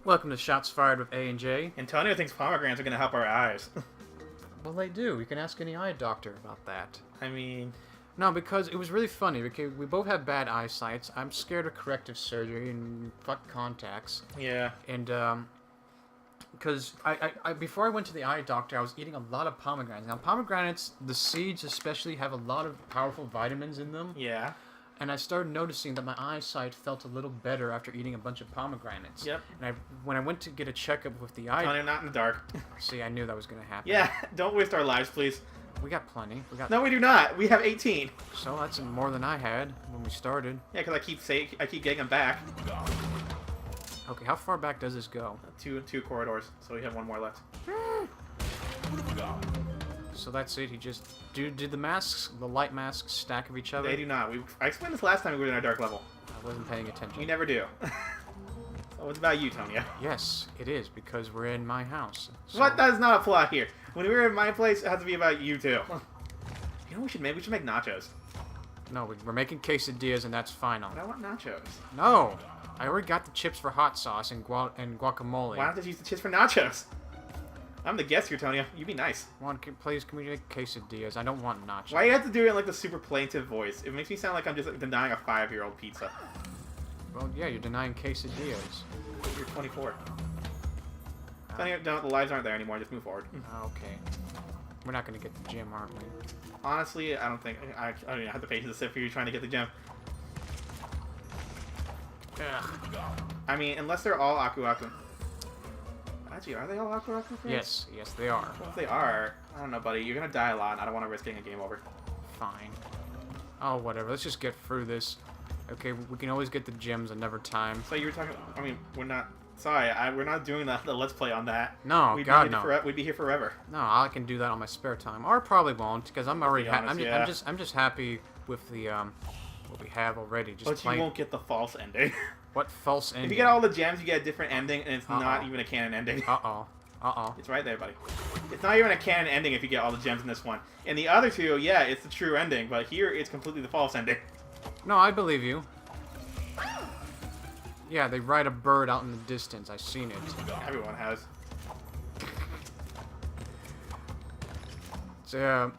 Welcome to Shots Fired with A and J. Antonio thinks pomegranates are going to help our eyes. Well, they do. You can ask any eye doctor about that. I mean... No, because it was really funny. Because we both have bad eyesight. I'm scared of corrective surgery and fuck contacts. Yeah. And, because I before I went to the eye doctor, I was eating a lot of pomegranates. Now, pomegranates, the seeds especially, have a lot of powerful vitamins in them. Yeah. And I started noticing that my eyesight felt a little better after eating a bunch of pomegranates. Yep. And when I went to get a checkup with the eye... Antonio, not in the dark. See, I knew that was going to happen. Yeah, don't waste our lives, please. We got plenty. No, we do not. We have 18. So that's more than I had when we started. Yeah, because I keep getting them back. Okay, how far back does this go? Two corridors, so we have one more left. So that's it. He just did the masks, the light masks, stack of each other. They do not. I explained this last time we were in our dark level. I wasn't paying attention. We never do. So it's about you, Tonya. Yes, it is because we're in my house. So... What does not apply here? When we were in my place, it has to be about you too. You know what we should make? We should make nachos. No, we're making quesadillas, and that's final. But I want nachos. No, I already got the chips for hot sauce and guacamole. Why don't they use the chips for nachos? I'm the guest here, Tonya. You be nice. Please, can we make quesadillas? I don't want nachos. Why do you have to do it in like the super plaintive voice? It makes me sound like I'm just denying a 5-year-old pizza. Well, yeah, you're denying quesadillas. You're 24. Tonya, no, the lives aren't there anymore. Just move forward. Okay. We're not going to get the gym, aren't we? Honestly, I don't think... I don't even have the patience to sit for you trying to get the gem. Ugh. I mean, unless they're all Aku Aku. Actually, are they all Aku Aku friends? Yes, they are. Well, if they are, I don't know, buddy. You're gonna die a lot, and I don't want to risk getting a game over. Fine. Oh, whatever. Let's just get through this. Okay, we can always get the gems another time. So you were talking... I mean, we're not... Sorry, we're not doing the Let's Play on that. No, God, no. We'd be here forever. No, I can do that on my spare time. Or probably won't, because I'm already... I'm just happy with the, what we have already. Just but you won't get the false ending. What false ending? If you get all the gems, you get a different ending, and it's not even a canon ending. It's right there, buddy. It's not even a canon ending if you get all the gems in this one. In the other two, yeah, it's the true ending, but here it's completely the false ending. No, I believe you. Yeah, they ride a bird out in the distance. I've seen it. Everyone has. So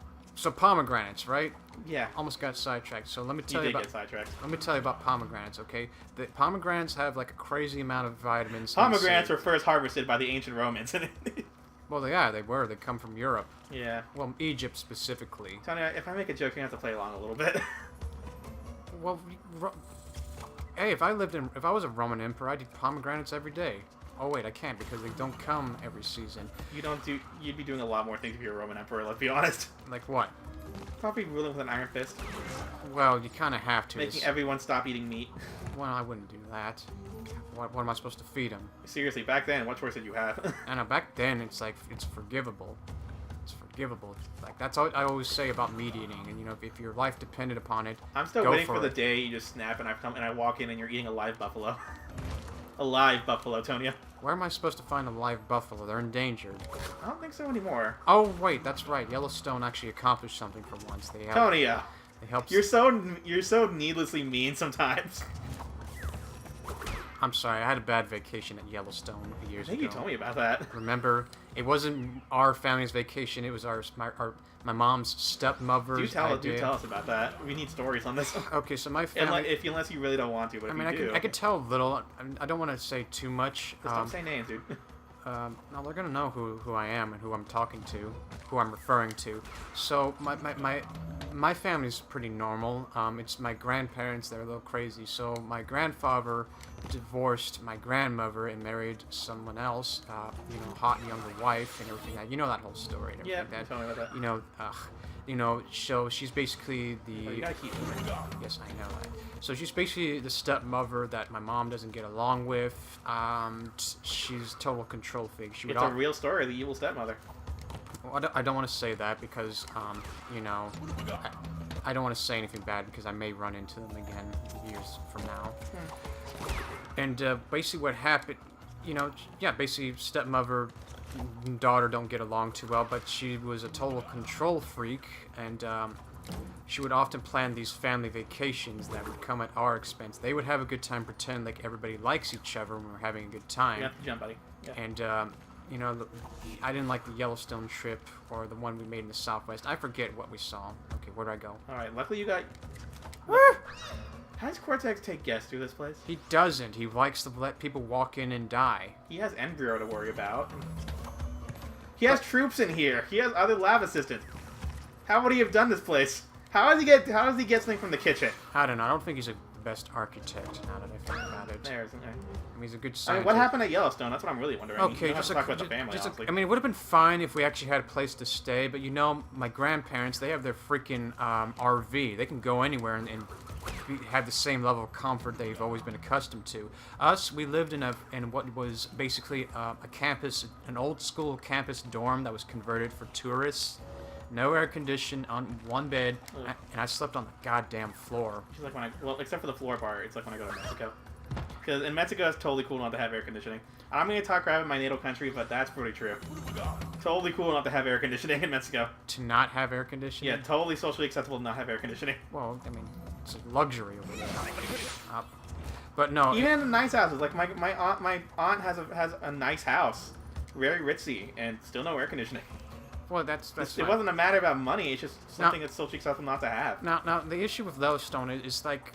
pomegranates, right? Yeah. Almost got sidetracked. So let me tell you get sidetracked. Let me tell you about pomegranates, okay? The pomegranates have like a crazy amount of vitamins. Pomegranates were first harvested by the ancient Romans. Well, they were. They come from Europe. Yeah. Well, Egypt specifically. Tonya, if I make a joke, you have to play along a little bit. Well, hey, if I was a Roman emperor, I'd eat pomegranates every day. Oh wait, I can't because they don't come every season. You'd be doing a lot more things if you're a Roman emperor. Let's be honest. Like what? Probably ruling with an iron fist. Well, you kind of have to. Making everyone stop eating meat. Well, I wouldn't do that. What am I supposed to feed them? Seriously, back then, what choice did you have? I know, back then, it's like, it's forgivable. It's forgivable. Like, that's all I always say about meat eating. And, you know, if your life depended upon it, I'm still waiting for the day you just snap and I walk in and you're eating a live buffalo. A live buffalo, Tonya. Where am I supposed to find a live buffalo? They're endangered. I don't think so anymore. Oh, wait, that's right. Yellowstone actually accomplished something for once. They helped. Tonya! They helped. You're so needlessly mean sometimes. I'm sorry, I had a bad vacation at Yellowstone years ago. I think you told me about that. Remember, it wasn't our family's vacation, it was my mom's stepmother's idea. Do tell us about that. We need stories on this. Okay, so my family... Unless you really don't want to, but I could tell a little. I don't want to say too much. Just don't say names, dude. No, they're gonna know who I am and who I'm talking to, who I'm referring to. So my family's pretty normal. It's my grandparents; they're a little crazy. So my grandfather divorced my grandmother and married someone else. You know, hot younger wife and everything. You know that whole story. And everything. Yeah, tell me about that. You know, so she's basically the... Oh, you gotta keep moving. Yes, I know that. So she's basically the stepmother that my mom doesn't get along with. She's total control freak. It's a real story, the evil stepmother. Well, I don't want to say that because, you know, I don't want to say anything bad because I may run into them again years from now. And basically what happened, you know, yeah, basically stepmother and daughter don't get along too well, but she was a total control freak, and she would often plan these family vacations that would come at our expense. They would have a good time, pretend like everybody likes each other when we're having a good time. You have to jump, buddy. Yeah. And, you know, I didn't like the Yellowstone trip or the one we made in the Southwest. I forget what we saw. Okay, where do I go? Alright, luckily you got... How does Cortex take guests through this place? He doesn't. He likes to let people walk in and die. He has Brio to worry about. He has troops in here. He has other lab assistants. How would he have done this place? How does he get something from the kitchen? I don't know. I don't think he's the best architect, now that I think about it. There, isn't there? I mean, he's a good scientist. I mean, what happened at Yellowstone? That's what I'm really wondering. Okay, just talk about the family, honestly. I mean, it would have been fine if we actually had a place to stay, but you know, my grandparents, they have their freaking RV. They can go anywhere and have the same level of comfort they've always been accustomed to. Us, we lived in what was basically a campus, an old school campus dorm that was converted for tourists. No air conditioning, on one bed, and I slept on the goddamn floor. It's like when well, except for the floor part, it's like when I go to Mexico. Because in Mexico, it's totally cool not to have air conditioning. I'm going to talk crap in my natal country, but that's pretty true. Totally cool not to have air conditioning in Mexico. To not have air conditioning? Yeah, totally socially acceptable to not have air conditioning. Well, I mean, it's a luxury over there. But no. Even in the nice houses, like my aunt has a nice house, very ritzy, and still no air conditioning. Well, that's it wasn't a matter about money. It's just something that's socially acceptable not to have. Now the issue with Yellowstone is like,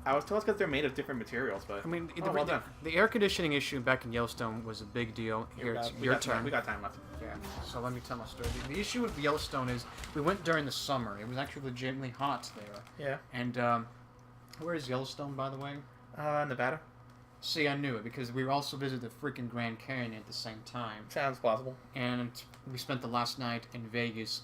I was told it's because they're made of different materials, but I mean, well done. The air conditioning issue back in Yellowstone was a big deal. Here, it's your turn. We got time left. Yeah. So let me tell my story. The issue with Yellowstone is we went during the summer. It was actually legitimately hot there. Yeah. And where is Yellowstone, by the way? Nevada. See, I knew it because we also visited the freaking Grand Canyon at the same time. Sounds plausible. And we spent the last night in Vegas,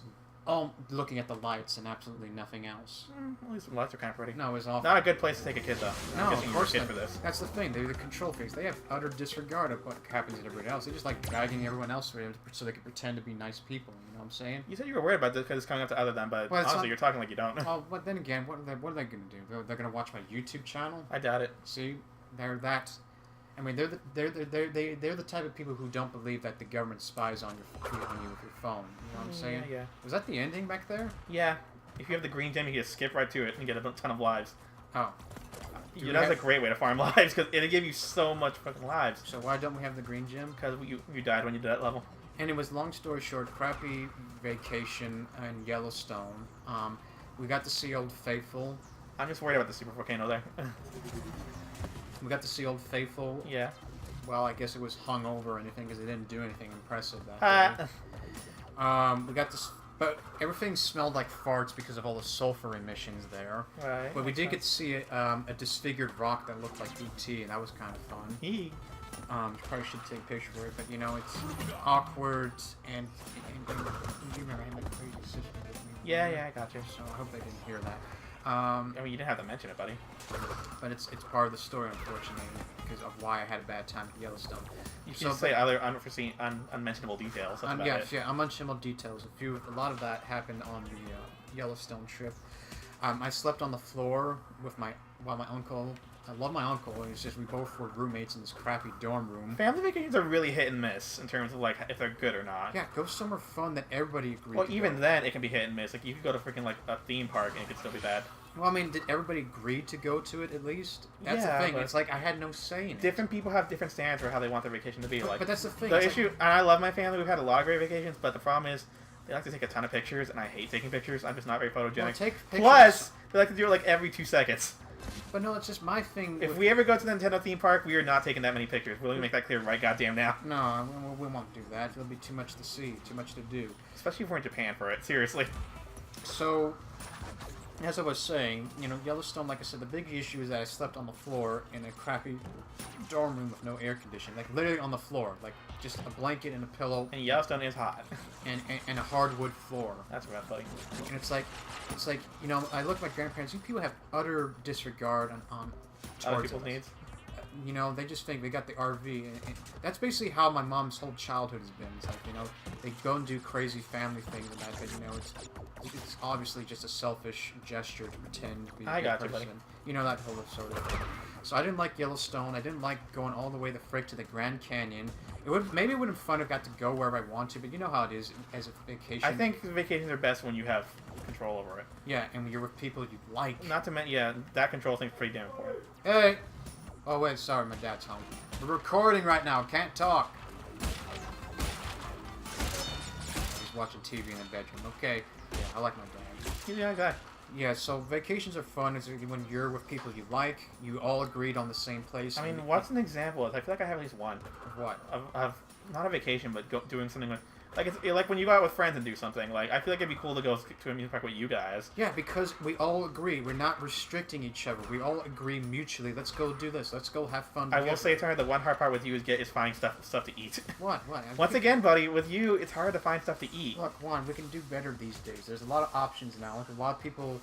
looking at the lights and absolutely nothing else. At least the lights are kind of pretty. No, it was awful. Not a good place to take a kid, though. No, I'm of course you're a not. kid for this. That's the thing. They're the control freaks. They have utter disregard of what happens to everybody else. They just like dragging everyone else around so they can pretend to be nice people. You know what I'm saying? You said you were worried about this because it's coming up to other than, but honestly, you're talking like you don't. Oh, but then again, what are they going to do? They're going to watch my YouTube channel? I doubt it. See, they're that. I mean, they're the type of people who don't believe that the government spies on you with your phone. You know what I'm saying? Yeah. Was that the ending back there? Yeah. If you have the green gem, you can just skip right to it and get a ton of lives. Oh. That's a great way to farm lives because it'll give you so much fucking lives. So why don't we have the green gem? Because you died when you did that level. And it was, long story short, crappy vacation in Yellowstone. We got to see Old Faithful. I'm just worried about the super volcano there. We got to see Old Faithful. Yeah. Well, I guess it was hung over or anything because they didn't do anything impressive that day. We got to, but everything smelled like farts because of all the sulfur emissions there. Right. But we did get to see a disfigured rock that looked like ET, and that was kind of fun. Probably should take a picture for it, but you know, it's awkward and you remember I had like crazy sister with me. Yeah, I got you. So I hope they didn't hear that. I mean, you didn't have to mention it, buddy. But it's part of the story, unfortunately, because of why I had a bad time at Yellowstone. You should say other unforeseen, unmentionable details. That's about it. Yeah, unmentionable details. A lot of that happened on the Yellowstone trip. I slept on the floor with my uncle. I love my uncle. It's just we both were roommates in this crappy dorm room. Family vacations are really hit and miss in terms of like if they're good or not. Yeah, go somewhere fun that everybody agreed. Well, to even go. Then it can be hit and miss. Like you could go to freaking like a theme park and it could still be bad. Well, I mean, did everybody agree to go to it at least? That's the thing. It's like I had no say in it. Different people have different standards for how they want their vacation to be. But that's the thing. The issue, and I love my family. We've had a lot of great vacations, but the problem is they like to take a ton of pictures, and I hate taking pictures. I'm just not very photogenic. Well, take pictures. Plus, they like to do it like every 2 seconds. But no, it's just my thing. If we ever go to the Nintendo theme park, we are not taking that many pictures. We'll make that clear right goddamn now. No, we won't do that. There'll be too much to see, too much to do. Especially if we're in Japan for it. Seriously. So, as I was saying, you know, Yellowstone, like I said, the big issue is that I slept on the floor in a crappy dorm room with no air conditioning. Like, literally on the floor. Like, just a blanket and a pillow. And Yellowstone is hot. And a hardwood floor. That's rough, buddy. And it's like, you know, I look at my grandparents. These people have utter disregard on other people's needs. You know, they just think they got the RV. And that's basically how my mom's whole childhood has been. It's like, you know, they go and do crazy family things and that, but, you know, it's obviously just a selfish gesture to pretend to be a good person. You know, that whole sort of thing. So I didn't like Yellowstone. I didn't like going all the way the frick to the Grand Canyon. Maybe it would have been fun if I got to go wherever I want to, but you know how it is as a vacation. I think vacations are best when you have control over it. Yeah, and you're with people you like. Not to mention, yeah, that control thing's pretty damn important. Hey! Oh, wait, sorry, my dad's home. We're recording right now, can't talk. He's watching TV in the bedroom. Okay, yeah, I like my dad. He's a young guy. Yeah, so vacations are fun. It's when you're with people you like, you all agreed on the same place. I mean, what's an example? I feel like I have at least one. Of what? Of not a vacation, but doing something like it's like when you go out with friends and do something. Like, I feel like it'd be cool to go to an amusement park with you guys. Yeah, because we all agree. We're not restricting each other. We all agree mutually. Let's go do this. Let's go have fun together. I will say, Tony, the one hard part with you is finding stuff to eat. What? Once again, buddy, with you, it's hard to find stuff to eat. Look, Juan, we can do better these days. There's a lot of options now. Like, a lot of people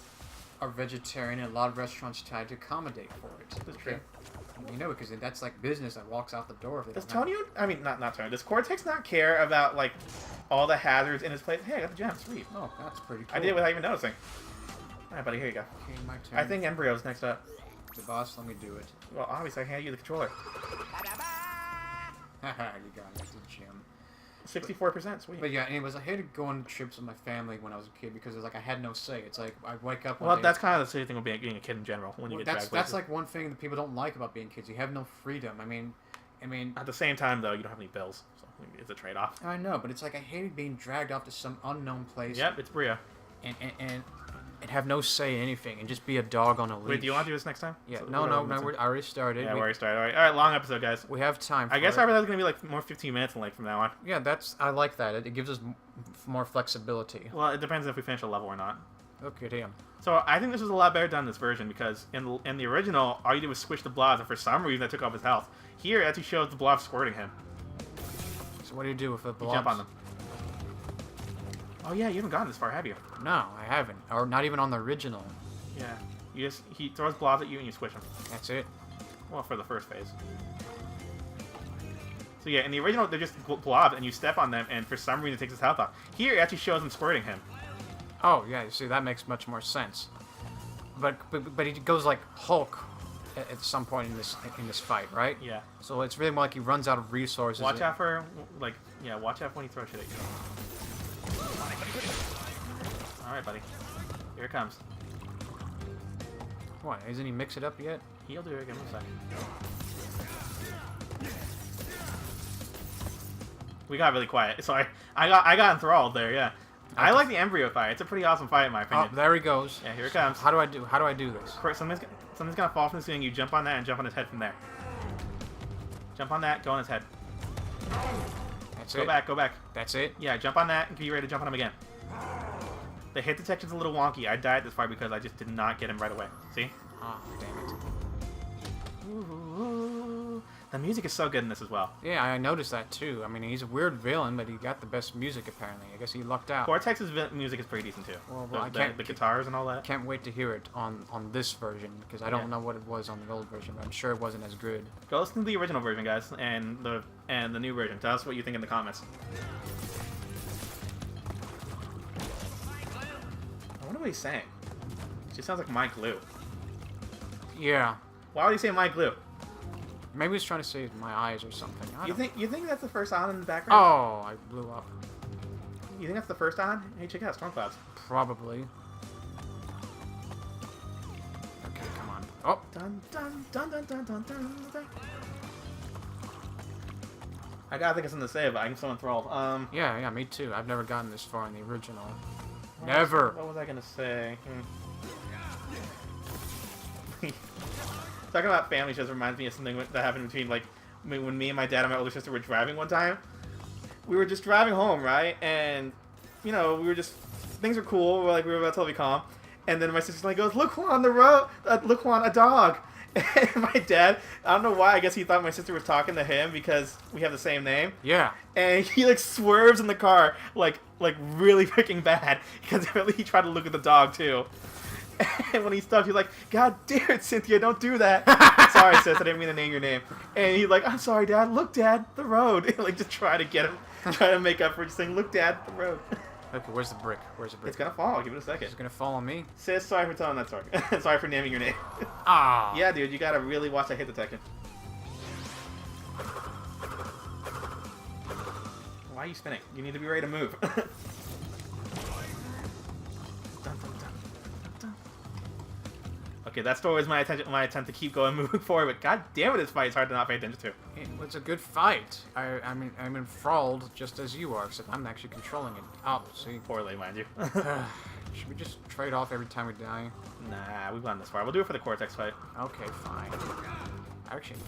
are vegetarian, and a lot of restaurants try to accommodate for it. That's true. You know, because that's like business that walks out the door. If they Does Tony, I mean, not Tony, does Cortex not care about, like, all the hazards in his place? Hey, I got the gem, sweet. Oh, that's pretty cool. I did it without even noticing. Alright, buddy, here you go. Okay, my turn. I think Embryo's next up. The boss, let me do it. Well, obviously, I hand you the controller. Haha, you got it. It's a gem. 64%, sweet. But yeah, anyways, I hated going on trips with my family when I was a kid because it's like I had no say. It's like I wake up. Well, that's kind of the same thing with being a kid in general. When you get dragged that's places. like one thing that people don't like about being kids. You have no freedom. I mean, at the same time though, you don't have any bills, so it's a trade-off. I know, but it's like I hated being dragged off to some unknown place. Yep, it's Brio. And have no say in anything and just be a dog on a leash. Wait, do you want to do this next time? Yeah, no, I already started. Yeah, we already started. All right, long episode, guys. We have time. I guess our episode's gonna be like more 15 minutes and like from now on. Yeah, I like that. It gives us more flexibility. Well, it depends if we finish a level or not. Okay, damn. So I think this was a lot better done in this version because in the original, all you did was squish the blobs, and for some reason that took off his health. Here, it actually shows the blobs squirting him. So what do you do with the blobs? You jump on them. Oh yeah, you haven't gotten this far, have you? No, I haven't. Or not even on the original. Yeah. He throws blobs at you and you squish them. That's it. Well, for the first phase. So yeah, in the original, they're just blobs, and you step on them, and for some reason it takes his health off. Here, it actually shows him squirting him. Oh yeah, you see, that makes much more sense. But he goes like Hulk at some point in this fight, right? Yeah. So it's really more like he runs out of resources. Watch out for watch out when he throws shit at you. All right, buddy. Here it comes. What? Isn't he mixed it up yet? He'll do it. Give him a second. We got really quiet. So I got enthralled there. Yeah. I like the embryo fight. It's a pretty awesome fight in my opinion. Oh, there he goes. Yeah, here it comes. How do I do this? Something's gonna fall from the ceiling. You jump on that and jump on his head from there. Jump on that. Go on his head. That's it. Go back. That's it. Yeah, jump on that and be ready to jump on him again. The hit detection's a little wonky. I died this far because I just did not get him right away. See? Oh, damn it. Ooh, the music is so good in this as well. Yeah, I noticed that too. I mean, he's a weird villain, but he got the best music apparently. I guess he lucked out. Cortex's music is pretty decent too. Well, the guitars and all that. Can't wait to hear it on this version because I don't know what it was on the old version, but I'm sure it wasn't as good. Go listen to the original version, guys, and the new version. Tell us what you think in the comments. I wonder what he's saying. It just sounds like my glue. Yeah. Why would he say my glue? Maybe he's trying to say my eyes or something. You think that's the first on in the background? Oh, I blew up. You think that's the first on? Hey, check out Storm Clouds. Probably. Okay, come on. Oh. Dun dun dun dun dun dun dun dun. I gotta think of something to say, but I'm so enthralled. Yeah, me too. I've never gotten this far in the original. Never. What was I gonna say? Talking about family shows reminds me of something that happened between, like, when me and my dad and my older sister were driving one time. We were just driving home, right? And, we were just... Things were cool. We were about to be calm. And then my sister goes, "Look, Juan, the road! Look, Juan, a dog!" And my dad, I don't know why, I guess he thought my sister was talking to him because we have the same name. Yeah. And he, swerves in the car, really freaking bad. Because he tried to look at the dog, too. And when he stopped, he's like, "God damn it, Cynthia, don't do that." "Sorry, sis, I didn't mean to name your name." And he's like, "I'm sorry, Dad. Look, Dad, the road." Just try to get him, try to make up for just saying, "Look, Dad, the road." Okay, where's the brick? It's gonna fall. Give it a second. It's gonna fall on me? Sis, sorry for telling that story. Sorry for naming your name. Ah. Yeah, dude, you gotta really watch that hit detection. Why are you spinning? You need to be ready to move. Dun, dun, Okay, that story was my attempt to keep going, moving forward. But god damn it, this fight is hard to not pay attention to. It's a good fight. I mean, I'm enthralled just as you are, except I'm actually controlling it. Oh, see. Poorly, mind you. Should we just trade off every time we die? Nah, we've gone this far. We'll do it for the Cortex fight. Okay, fine. Actually.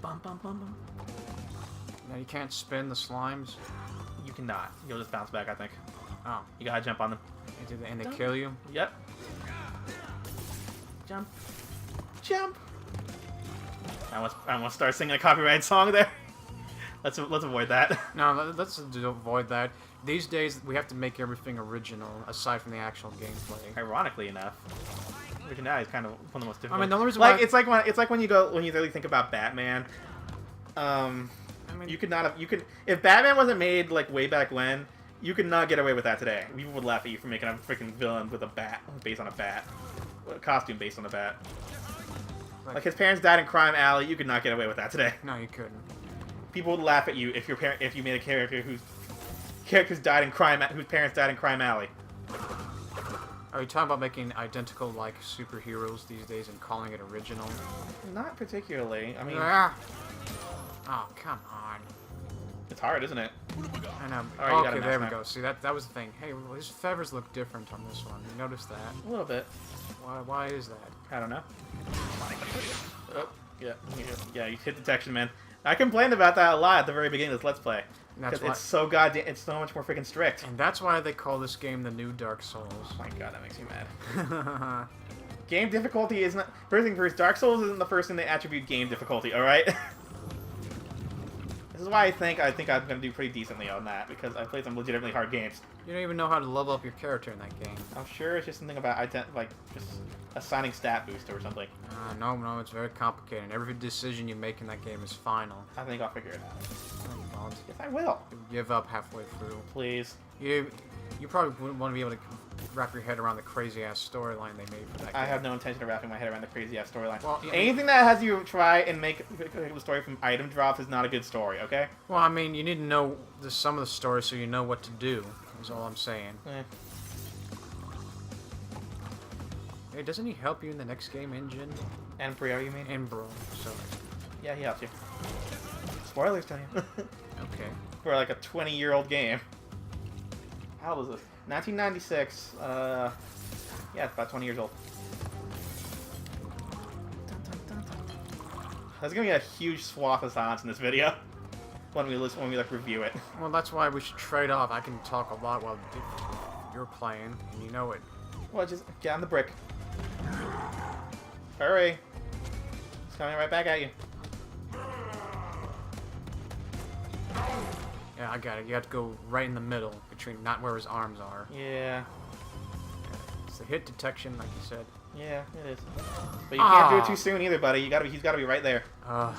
Bum, bum, bum, bum. Now you can't spin the slimes. You cannot. You'll just bounce back, I think. Oh. You gotta jump on them. And they kill you? Yep. Jump. Jump! I want to start singing a copyrighted song there. Let's avoid that. No, let's avoid that. These days, we have to make everything original, aside from the actual gameplay. Ironically enough, originality is kind of one of the most difficult. I mean, the only reason like why it's like when you really think about Batman. I mean, you could not have if Batman wasn't made like way back when, you could not get away with that today. People would laugh at you for making a freaking villain with a bat based on a bat, a costume based on a bat. Like his parents died in Crime Alley, you could not get away with that today. No, you couldn't. People would laugh at you if you made a character whose parents died in Crime Alley. Are you talking about making identical like superheroes these days and calling it original? Not particularly. I mean, oh come on. It's hard, isn't it? I know. Right, okay, there we go. See that was the thing. Hey, well, his feathers look different on this one. You notice that? A little bit. Why is that? I don't know. Oh, yeah. You hit detection, man. I complained about that a lot at the very beginning of this Let's Play. Because it's so goddamn, it's so much more freaking strict. And that's why they call this game the new Dark Souls. Oh my god, that makes me mad. Game difficulty is not... First thing first, Dark Souls isn't the first thing they attribute game difficulty, alright? This is why I think I'm going to do pretty decently on that, because I played some legitimately hard games. You don't even know how to level up your character in that game. I'm sure it's just something about, just assigning stat boost or something. No, it's very complicated. Every decision you make in that game is final. I think I'll figure it out. No, you won't. Yes, I will. You give up halfway through. Please. You probably wouldn't want to be able to wrap your head around the crazy-ass storyline they made for that game. I have no intention of wrapping my head around the crazy-ass storyline. Well, anything that has you try and make a story from item drops is not a good story, okay? Well, I mean, you need to know some of the story so you know what to do, is all I'm saying. Hey, doesn't he help you in the next game, Engine? And Brio, you mean? And Bro, sorry. Yeah, he helps you. Spoilers, tell you. Okay. For like a 20-year-old game. How old is this? 1996. Yeah, it's about 20 years old. There's gonna be a huge swath of silence in this video when we review it. Well, that's why we should trade off. I can talk a lot while you're playing, and you know it. Well, just get on the brick. Hurry! It's coming right back at you. Yeah, I got it. You have to go right in the middle, between not where his arms are. Yeah. It's the hit detection, like you said. Yeah, it is. But you can't do it too soon either, buddy. He's gotta be right there. God.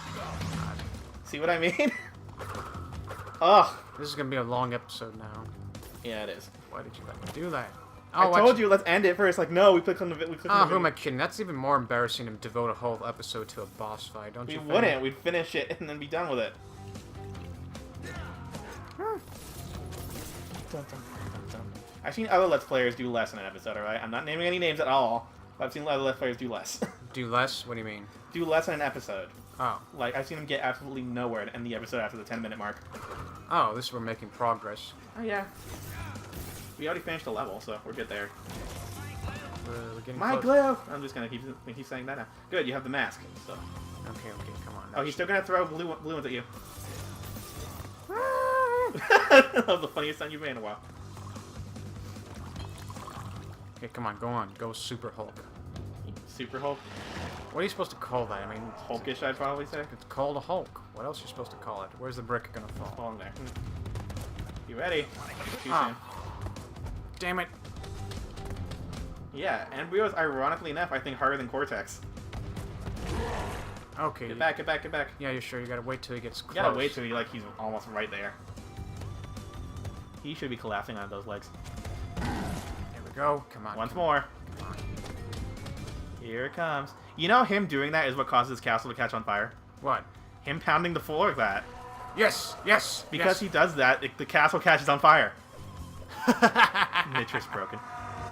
See what I mean? Ugh. This is gonna be a long episode now. Yeah, it is. Why did you let me do that? Oh, I told you, let's end it first. Like, no, we clicked on the video. Who am I kidding? That's even more embarrassing to devote a whole episode to a boss fight, don't you think? We wouldn't. We'd finish it and then be done with it. I've seen other Let's Players do less in an episode, alright? I'm not naming any names at all, but I've seen other Let's Players do less. Do less? What do you mean? Do less in an episode. Oh. Like, I've seen them get absolutely nowhere to end the episode after the 10-minute mark. Oh, this is we're making progress. Oh, yeah. We already finished the level, so we're good there. We're getting My close. glove! I'm just gonna keep saying that now. Good, you have the mask, so... Okay, come on. Oh, he's still gonna throw blue ones at you. That was the funniest sound you've made in a while. Okay, come on, go on. Go Super Hulk. Super Hulk? What are you supposed to call that? I mean... Hulkish, I'd probably say. It's called a Hulk. What else are you supposed to call it? Where's the brick gonna fall? Fall in there. You ready? Too soon. Damn it. Yeah, and Brio's, ironically enough, I think harder than Cortex. Okay. Get back, get back, get back. Yeah, you're sure. You gotta wait till he gets close. You gotta wait till he's almost right there. He should be collapsing on those legs. Here we go. Come on. Once more. Come on. Here it comes. You know him doing that is what causes his castle to catch on fire? What? Him pounding the floor like that. Yes! Yes! Because he does that, the castle catches on fire. Nitrous broken.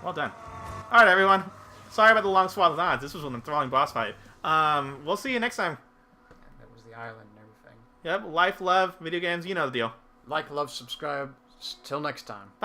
Well done. All right, everyone. Sorry about the long swath of odds. This was an enthralling boss fight. We'll see you next time. That was the island and everything. Yep, life, love, video games, you know the deal. Like, love, subscribe. Till next time.